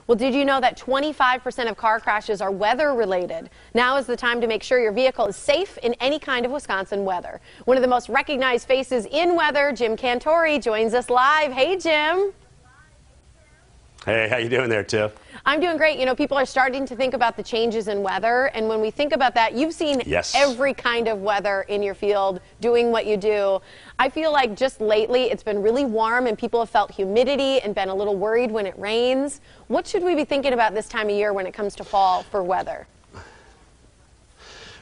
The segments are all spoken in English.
Well, did you know that 25% of car crashes are weather related? Now is the time to make sure your vehicle is safe in any kind of Wisconsin weather. One of the most recognized faces in weather, Jim Cantore, joins us live. Hey, Jim. Hey, how you doing there, Tiff? I'm doing great. You know, people are starting to think about the changes in weather, and when we think about that, you've seen every kind of weather in your field doing what you do. I feel like just lately it's been really warm and people have felt humidity and been a little worried when it rains. What should we be thinking about this time of year when it comes to fall for weather?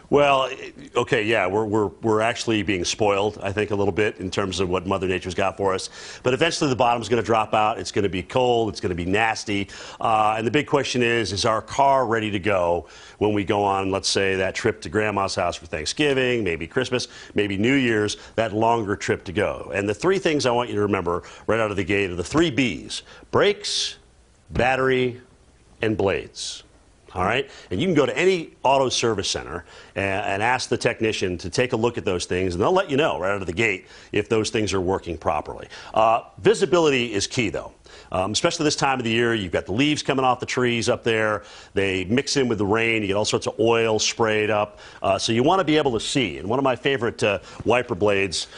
Well, okay, yeah, we're actually being spoiled, I think, a little bit in terms of what Mother Nature's got for us. But eventually the bottom's going to drop out. It's going to be cold. It's going to be nasty. And the big question is our car ready to go when we go on, let's say, that trip to Grandma's house for Thanksgiving, maybe Christmas, maybe New Year's, that longer trip to go? And the three things I want you to remember right out of the gate are the three B's: brakes, battery, and blades. All right? And you can go to any auto service center and ask the technician to take a look at those things, and they'll let you know right out of the gate if those things are working properly. Visibility is key, though. Especially this time of the year, you've got the leaves coming off the trees up there. They mix in with the rain. You get all sorts of oil sprayed up. So you want to be able to see. And one of my favorite wiper blades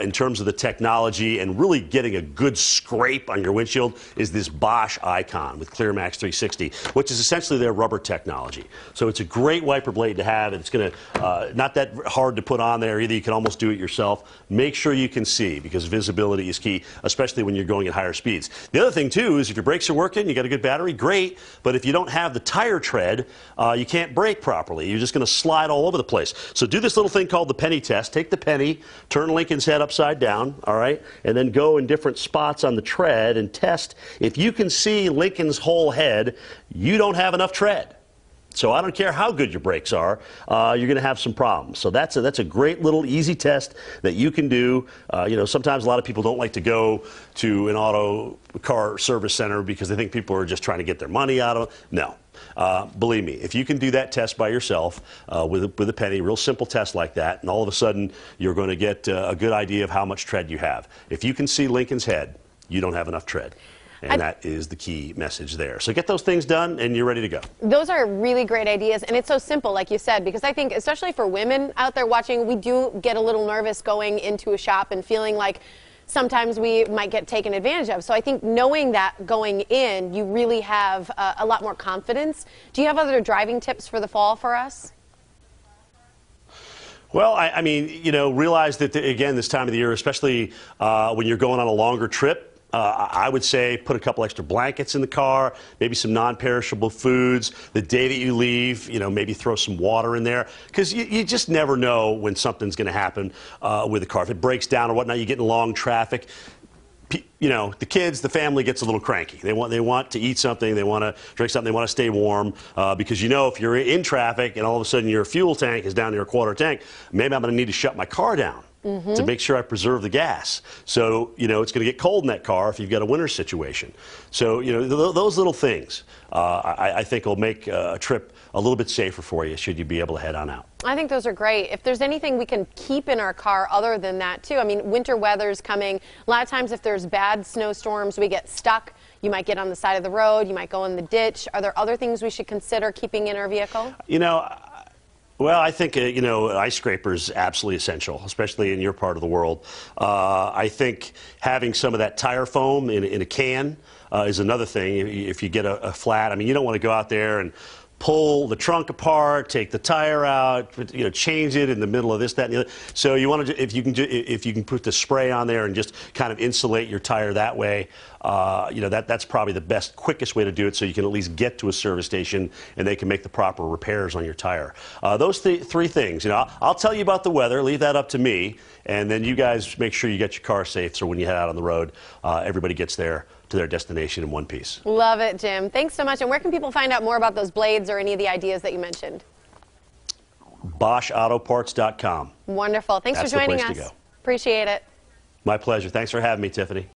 in terms of the technology and really getting a good scrape on your windshield is this Bosch Icon with ClearMax 360, which is essentially their rubber technology. So it's a great wiper blade to have. It's going to not that hard to put on there either. You can almost do it yourself. Make sure you can see, because visibility is key, especially when you're going at higher speeds. The other thing, too, is if your brakes are working, you got a good battery, great. But if you don't have the tire tread, you can't brake properly. You're just going to slide all over the place. So do this little thing called the penny test. Take the penny, turn Lincoln's head upside down, all right, and then go in different spots on the tread and test. If you can see Lincoln's whole head, you don't have enough tread. So I don't care how good your brakes are, you're going to have some problems. So that's a great little easy test that you can do. You know, sometimes a lot of people don't like to go to an auto car service center because they think people are just trying to get their money out of them. No. Believe me, if you can do that test by yourself with a penny, real simple test like that, and all of a sudden you're going to get a good idea of how much tread you have. If you can see Lincoln's head, you don't have enough tread. And that is the key message there. So get those things done, and you're ready to go. Those are really great ideas, and it's so simple, like you said, because I think, especially for women out there watching, we do get a little nervous going into a shop and feeling like sometimes we might get taken advantage of. So I think knowing that going in, you really have a lot more confidence. Do you have other driving tips for the fall for us? Well, I mean, you know, realize that, again, this time of the year, especially when you're going on a longer trip, I would say put a couple extra blankets in the car, maybe some non-perishable foods. The day that you leave, you know, maybe throw some water in there, because you just never know when something's going to happen with the car. If it breaks down or whatnot, you get in long traffic. You know, the kids, the family gets a little cranky. They want to eat something, they want to drink something, they want to stay warm, because you know if you're in traffic and all of a sudden your fuel tank is down to your quarter tank, maybe I'm going to need to shut my car down. To make sure I preserve the gas. So, you know, it's going to get cold in that car if you've got a winter situation. So, you know, those little things I think will make a trip a little bit safer for you should you be able to head on out. I think those are great. If there's anything we can keep in our car other than that, too. I mean, winter weather's coming. A lot of times if there's bad snowstorms, we get stuck. You might get on the side of the road. You might go in the ditch. Are there other things we should consider keeping in our vehicle? You know, well, I think, you know, ice scraper is absolutely essential, especially in your part of the world. I think having some of that tire foam in a can is another thing. If you get a flat, I mean, you don't want to go out there and pull the trunk apart, take the tire out, you know, change it in the middle of this, that, and the other. So you want to, if you can put the spray on there and just kind of insulate your tire that way, you know, that's probably the best, quickest way to do it, so you can at least get to a service station and they can make the proper repairs on your tire. Those three things, you know, I'll tell you about the weather, leave that up to me, and then you guys make sure you get your car safe so when you head out on the road, everybody gets there to their destination in one piece. Love it, Jim. Thanks so much. And where can people find out more about those blades or any of the ideas that you mentioned? BoschAutoparts.com. Wonderful. Thanks for joining us. That's the place to go. Appreciate it. My pleasure. Thanks for having me, Tiffany.